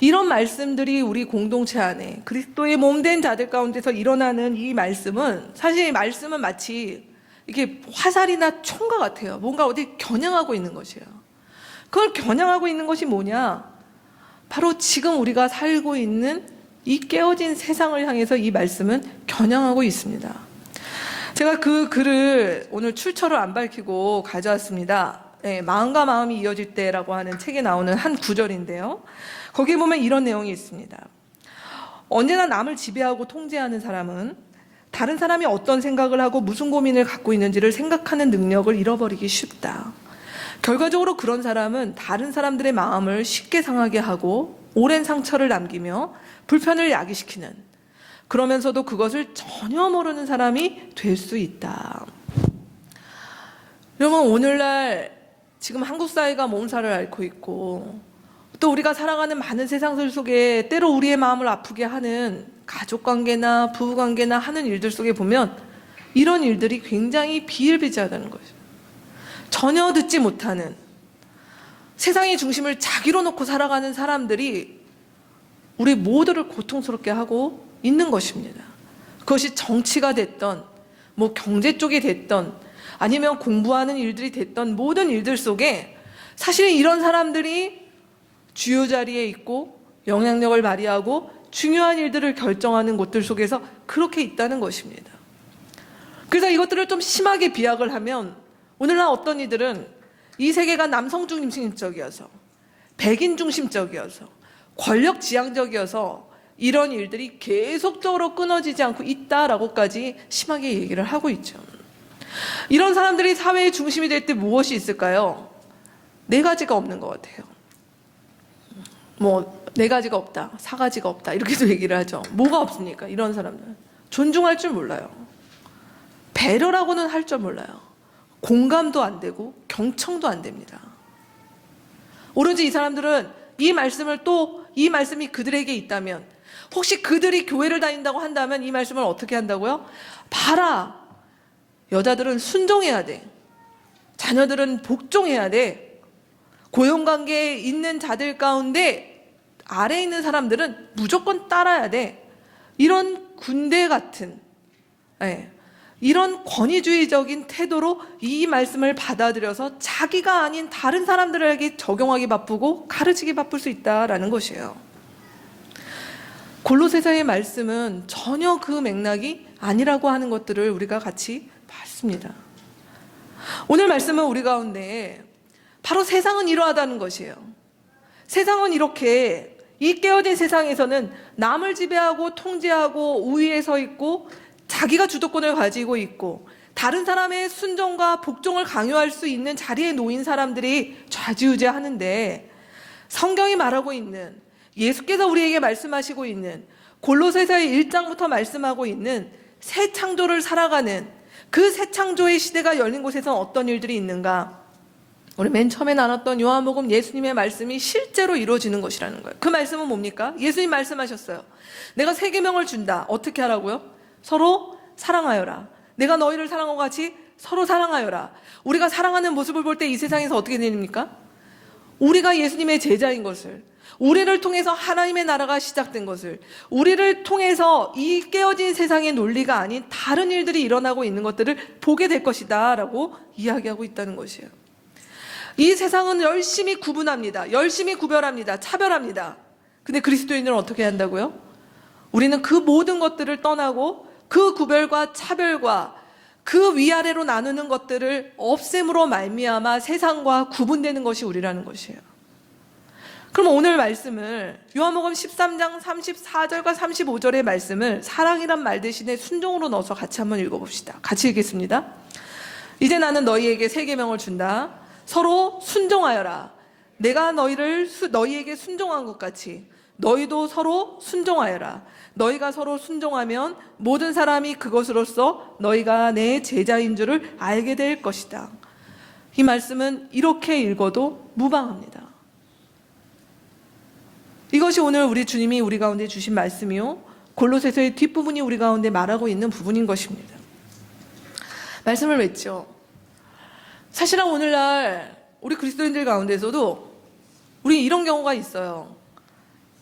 Speaker 1: 이런 말씀들이 우리 공동체 안에 그리스도의 몸된 자들 가운데서 일어나는 이 말씀은, 사실 이 말씀은 마치 이렇게 화살이나 총과 같아요. 뭔가 어디 겨냥하고 있는 것이에요. 그걸 겨냥하고 있는 것이 뭐냐? 바로 지금 우리가 살고 있는 이 깨어진 세상을 향해서 이 말씀은 겨냥하고 있습니다. 제가 그 글을 오늘 출처를 안 밝히고 가져왔습니다. 네, 마음과 마음이 이어질 때라고 하는 책에 나오는 한 구절인데요, 거기에 보면 이런 내용이 있습니다. 언제나 남을 지배하고 통제하는 사람은 다른 사람이 어떤 생각을 하고 무슨 고민을 갖고 있는지를 생각하는 능력을 잃어버리기 쉽다. 결과적으로 그런 사람은 다른 사람들의 마음을 쉽게 상하게 하고 오랜 상처를 남기며 불편을 야기시키는, 그러면서도 그것을 전혀 모르는 사람이 될 수 있다. 여러분, 오늘날 지금 한국 사회가 몸살을 앓고 있고 또 우리가 살아가는 많은 세상들 속에 때로 우리의 마음을 아프게 하는 가족관계나 부부관계나 하는 일들 속에 보면 이런 일들이 굉장히 비일비재하다는 거죠. 전혀 듣지 못하는, 세상의 중심을 자기로 놓고 살아가는 사람들이 우리 모두를 고통스럽게 하고 있는 것입니다. 그것이 정치가 됐던 뭐 경제 쪽이 됐던 아니면 공부하는 일들이 됐던 모든 일들 속에 사실은 이런 사람들이 주요 자리에 있고 영향력을 발휘하고 중요한 일들을 결정하는 곳들 속에서 그렇게 있다는 것입니다. 그래서 이것들을 좀 심하게 비약을 하면 오늘날 어떤 이들은 이 세계가 남성 중심적이어서 백인 중심적이어서 권력 지향적이어서 이런 일들이 계속적으로 끊어지지 않고 있다라고까지 심하게 얘기를 하고 있죠. 이런 사람들이 사회의 중심이 될 때 무엇이 있을까요? 네 가지가 없는 것 같아요. 뭐 네 가지가 없다, 사 가지가 없다, 이렇게도 얘기를 하죠. 뭐가 없습니까? 이런 사람들은 존중할 줄 몰라요. 배려라고는 할 줄 몰라요. 공감도 안 되고 경청도 안 됩니다. 오로지 이 사람들은 이 말씀이 그들에게 있다면, 혹시 그들이 교회를 다닌다고 한다면 이 말씀을 어떻게 한다고요? 봐라, 여자들은 순종해야 돼, 자녀들은 복종해야 돼, 고용관계에 있는 자들 가운데 아래에 있는 사람들은 무조건 따라야 돼, 이런 군대 같은 이런 권위주의적인 태도로 이 말씀을 받아들여서 자기가 아닌 다른 사람들에게 적용하기 바쁘고 가르치기 바쁠 수 있다라는 것이에요. 골로새서의 말씀은 전혀 그 맥락이 아니라고 하는 것들을 우리가 같이 봤습니다. 오늘 말씀은 우리 가운데 바로 세상은 이러하다는 것이에요. 세상은 이렇게 이 깨어진 세상에서는 남을 지배하고 통제하고 우위에 서 있고 자기가 주도권을 가지고 있고 다른 사람의 순종과 복종을 강요할 수 있는 자리에 놓인 사람들이 좌지우지하는데, 성경이 말하고 있는, 예수께서 우리에게 말씀하시고 있는 골로새서의 1장부터 말씀하고 있는 새 창조를 살아가는 그 새 창조의 시대가 열린 곳에서 어떤 일들이 있는가? 우리 맨 처음에 나눴던 요한복음 예수님의 말씀이 실제로 이루어지는 것이라는 거예요. 그 말씀은 뭡니까? 예수님 말씀하셨어요. 내가 새 계명을 준다. 어떻게 하라고요? 서로 사랑하여라. 내가 너희를 사랑한 것 같이 서로 사랑하여라. 우리가 사랑하는 모습을 볼 때 이 세상에서 어떻게 되십니까? 우리가 예수님의 제자인 것을, 우리를 통해서 하나님의 나라가 시작된 것을, 우리를 통해서 이 깨어진 세상의 논리가 아닌 다른 일들이 일어나고 있는 것들을 보게 될 것이다 라고 이야기하고 있다는 것이에요. 이 세상은 열심히 구분합니다. 열심히 구별합니다. 차별합니다. 근데 그리스도인들은 어떻게 한다고요? 우리는 그 모든 것들을 떠나고 그 구별과 차별과 그 위아래로 나누는 것들을 없앰으로 말미암아 세상과 구분되는 것이 우리라는 것이에요. 그럼 오늘 말씀을, 요한복음 13장 34절과 35절의 말씀을 사랑이란 말 대신에 순종으로 넣어서 같이 한번 읽어봅시다. 같이 읽겠습니다. 이제 나는 너희에게 새 계명을 준다. 서로 순종하여라. 내가 너희에게 순종한 것 같이 너희도 서로 순종하여라. 너희가 서로 순종하면 모든 사람이 그것으로써 너희가 내 제자인 줄을 알게 될 것이다. 이 말씀은 이렇게 읽어도 무방합니다. 이것이 오늘 우리 주님이 우리 가운데 주신 말씀이요, 골로새서의 뒷부분이 우리 가운데 말하고 있는 부분인 것입니다. 말씀을 맺죠. 사실은 오늘날 우리 그리스도인들 가운데서도 우리 이런 경우가 있어요.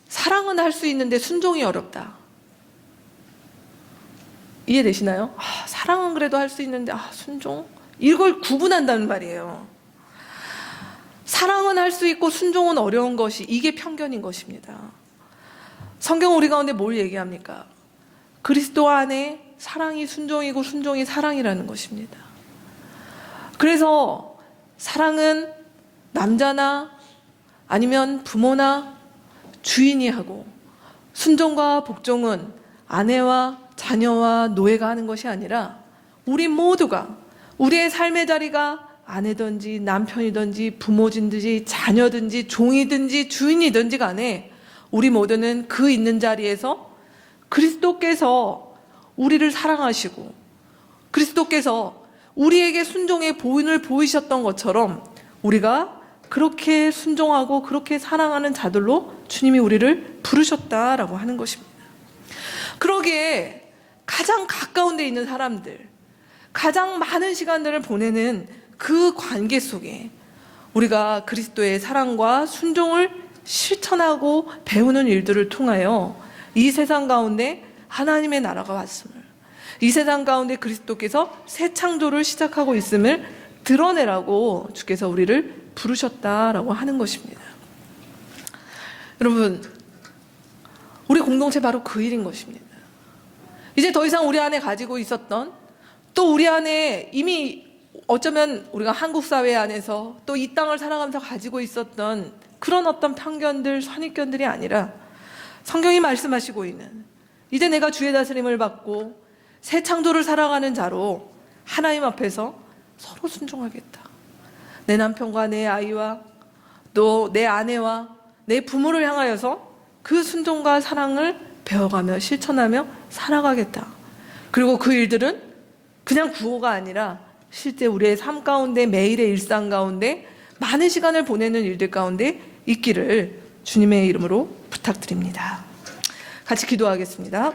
Speaker 1: 사랑은 할 수 있는데 순종이 어렵다. 이해되시나요? 사랑은 그래도 할 수 있는데 순종? 이걸 구분한다는 말이에요. 사랑은 할 수 있고 순종은 어려운 것이, 이게 편견인 것입니다. 성경은 우리 가운데 뭘 얘기합니까? 그리스도 안에 사랑이 순종이고 순종이 사랑이라는 것입니다. 그래서 사랑은 남자나 아니면 부모나 주인이 하고, 순종과 복종은 아내와 자녀와 노예가 하는 것이 아니라 우리 모두가, 우리의 삶의 자리가 아내든지 남편이든지 부모진든지 자녀든지 종이든지 주인이든지 간에 우리 모두는 그 있는 자리에서 그리스도께서 우리를 사랑하시고 그리스도께서 우리에게 순종의 보인을 보이셨던 것처럼 우리가 그렇게 순종하고 그렇게 사랑하는 자들로 주님이 우리를 부르셨다라고 하는 것입니다. 그러기에 가장 가까운 데 있는 사람들, 가장 많은 시간들을 보내는 그 관계 속에 우리가 그리스도의 사랑과 순종을 실천하고 배우는 일들을 통하여 이 세상 가운데 하나님의 나라가 왔음을, 이 세상 가운데 그리스도께서 새 창조를 시작하고 있음을 드러내라고 주께서 우리를 부르셨다라고 하는 것입니다. 여러분, 우리 공동체 바로 그 일인 것입니다. 이제 더 이상 우리 안에 가지고 있었던, 또 우리 안에 이미 어쩌면 우리가 한국 사회 안에서 또 이 땅을 살아가면서 가지고 있었던 그런 어떤 편견들, 선입견들이 아니라 성경이 말씀하시고 있는, 이제 내가 주의 다스림을 받고 새 창조를 살아가는 자로 하나님 앞에서 서로 순종하겠다. 내 남편과 내 아이와 또 내 아내와 내 부모를 향하여서 그 순종과 사랑을 배워가며 실천하며 살아가겠다. 그리고 그 일들은 그냥 구호가 아니라 실제 우리의 삶 가운데, 매일의 일상 가운데 많은 시간을 보내는 일들 가운데 있기를 주님의 이름으로 부탁드립니다. 같이 기도하겠습니다.